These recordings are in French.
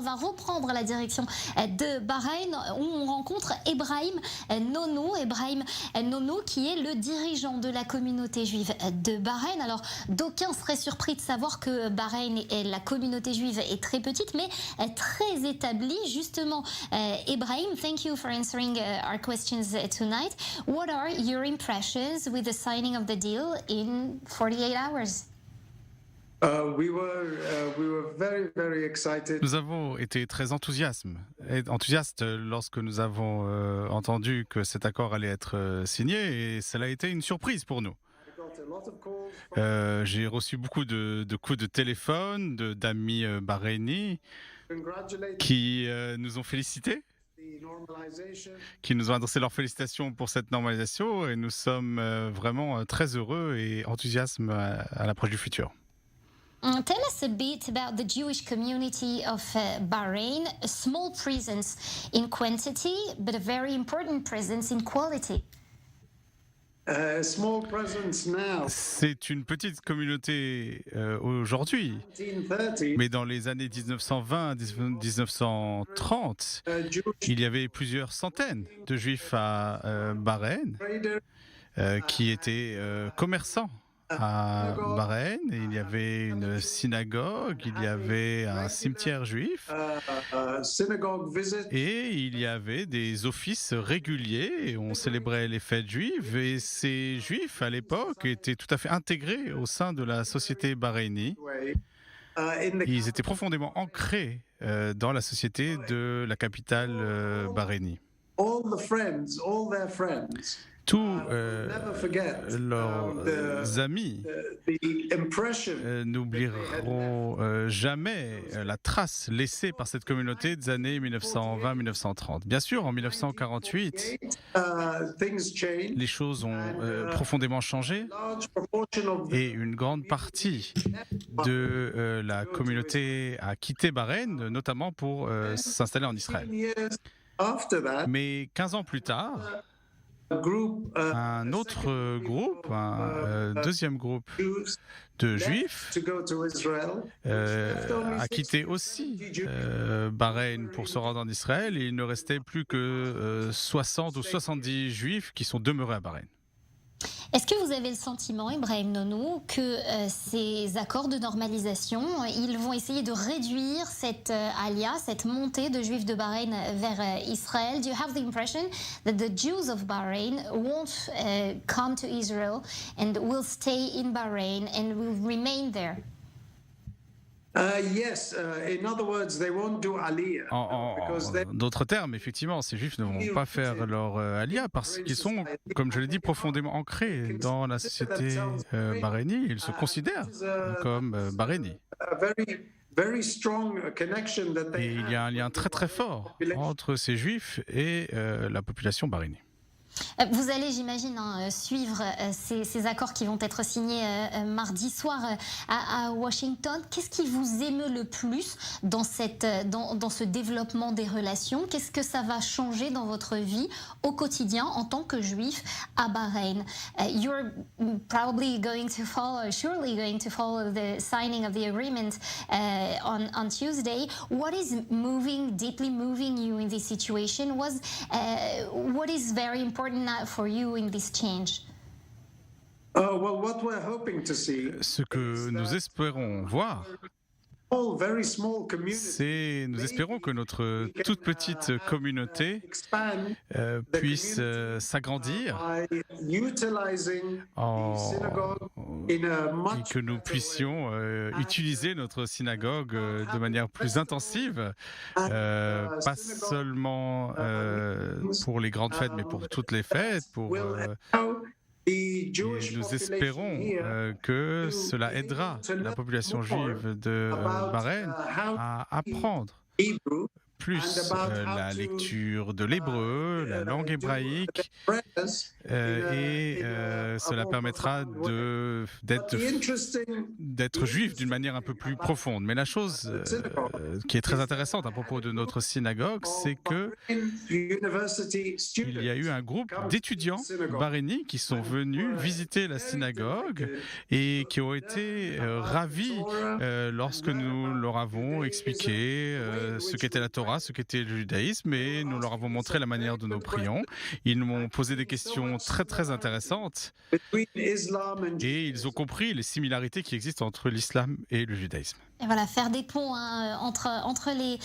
on va reprendre la direction de Bahreïn où on rencontre Ebrahim Nono. Ebrahim Nono qui est le dirigeant de la communauté juive de Bahreïn. Alors d'aucuns seraient surpris de savoir que Bahreïn et la communauté juive est très petite mais très établie. Justement, Ebrahim, thank you for answering our questions tonight. What are your impressions with the signing of the deal in 48 hours? We were very, very excited. Nous avons été très enthousiastes lorsque nous avons entendu que cet accord allait être signé et cela a été une surprise pour nous. J'ai reçu beaucoup de coups de téléphone d'amis bahreïnis qui nous ont félicités, qui nous ont adressé leurs félicitations pour cette normalisation et nous sommes vraiment très heureux et enthousiastes à l'approche du futur. Tell us a bit about the Jewish community of Bahrain, a small presence in quantity, but a very important presence in quality. Small presence now. C'est une petite communauté aujourd'hui, 1930, mais dans les années 1920-1930, il y avait plusieurs centaines de juifs à Bahreïn qui étaient commerçants à Bahreïn. Il y avait une synagogue, il y avait un cimetière juif synagogue visit. et il y avait des offices réguliers et on célébrait les fêtes juives et ces juifs à l'époque étaient tout à fait intégrés au sein de la société bahreïnie. Ils étaient profondément ancrés dans la société de la capitale bahreïnie. All their friends. Tous Never forget leurs amis the impression. n'oublieront jamais la trace laissée par cette communauté des années 1920-1930. Bien sûr, en 1948, Things change. les choses ont profondément changé Large proportion of et une grande partie de la communauté a quitté Bahreïn, notamment pour s'installer en Israël. years after that, Mais 15 ans plus tard, a group, un autre groupe, un deuxième groupe Jews de juifs to go to Israel. a quitté aussi Bahreïn pour se rendre en Israël et il ne restait plus que 60 ou 70 juifs qui sont demeurés à Bahreïn. Est-ce que vous avez le sentiment, Ebrahim Nono, que ces accords de normalisation, ils vont essayer de réduire cette alia, cette montée de juifs de Bahreïn vers Israël? Do you have the impression that the Jews of Bahrain won't come to Israel and will stay in Bahrain and will remain there? Yes, in other words, they won't do aliyah because they En d'autres termes, effectivement, ces juifs ne vont pas faire leur alia parce qu'ils sont, comme je l'ai dit, profondément ancrés dans la société bahreïnie. Ils se considèrent comme bahreïnis. a very strong connection that Et they il y a un lien très très fort entre ces juifs et la population bahreïnie. Vous allez, j'imagine, suivre ces accords qui vont être signés mardi soir à Washington. Qu'est-ce qui vous émeut le plus dans ce développement des relations? Qu'est-ce que ça va changer dans votre vie au quotidien en tant que juif à Bahreïn? You're probably surely going to follow the signing of the agreement on Tuesday. What is deeply moving you in this situation? What is very important now for you in this change? well, what we're hoping to see Ce que nous espérons voir, all very small communities c'est nous espérons que notre toute petite communauté expand puisse s'agrandir by utilizing the synagogue in a et much que nous puissions utiliser notre synagogue de manière plus intensive, pas seulement pour les grandes fêtes, mais pour toutes les fêtes. Et nous espérons que cela aidera la population juive de Bahreïn à apprendre plus la lecture de l'hébreu, la langue hébraïque, cela permettra d'être juif d'une manière un peu plus profonde. Mais la chose qui est très intéressante à propos de notre synagogue, c'est que il y a eu un groupe d'étudiants bahreïnis qui sont venus visiter la synagogue et qui ont été ravis lorsque nous leur avons expliqué ce qu'était la Torah, ce qu'était le judaïsme, et nous leur avons montré la manière dont nous prions. Ils m'ont posé des questions très très intéressantes et ils ont compris les similarités qui existent entre l'islam et le judaïsme. Et voilà, faire des ponts entre les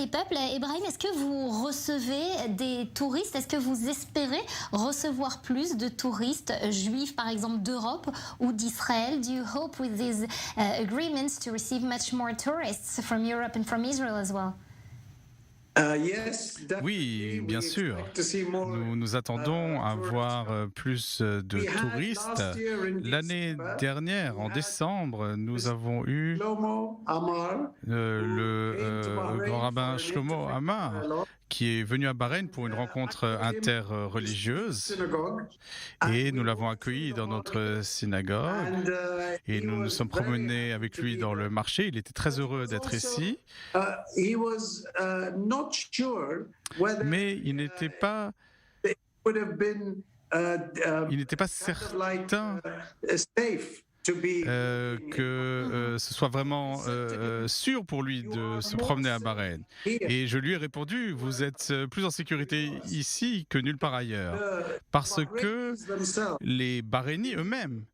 peuples. Ibrahim, est-ce que vous recevez des touristes? Est-ce que vous espérez recevoir plus de touristes juifs, par exemple d'Europe ou d'Israël? Do you hope with these agreements to receive much more tourists from Europe and from Israel as well? Oui, bien sûr. Nous attendons à voir plus de touristes. L'année dernière, en décembre, nous avons eu le grand rabbin Shlomo Amar qui est venu à Bahreïn pour une rencontre interreligieuse et nous l'avons accueilli dans notre synagogue et nous nous sommes promenés avec lui dans le marché. Il était très heureux d'être ici. Mais il n'était pas certain que ce soit vraiment sûr pour lui de se promener à Bahreïn. Et je lui ai répondu, vous êtes plus en sécurité ici que nulle part ailleurs, parce que les Bahreïnis eux-mêmes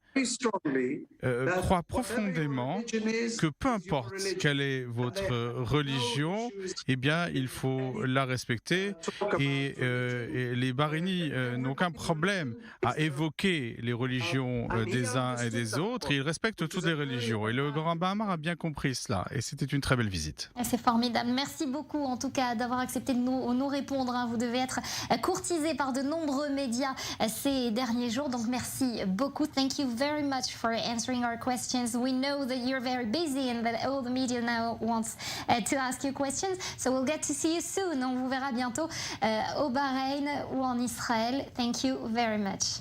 croient profondément que peu importe quelle est votre religion, eh bien, il faut la respecter. Et les Bahreïnis n'ont aucun problème à évoquer les religions des uns et des autres. Ils respectent toutes les religions. Et le grand rabbin Amar a bien compris cela. Et c'était une très belle visite. C'est formidable. Merci beaucoup, en tout cas, d'avoir accepté de nous répondre. Vous devez être courtisé par de nombreux médias ces derniers jours. Donc, merci beaucoup. Thank you very much for answering our questions. We know that you're very busy and that all the media now wants to ask you questions. So we'll get to see you soon. On vous verra bientôt au Bahreïn ou en Israël. Thank you very much.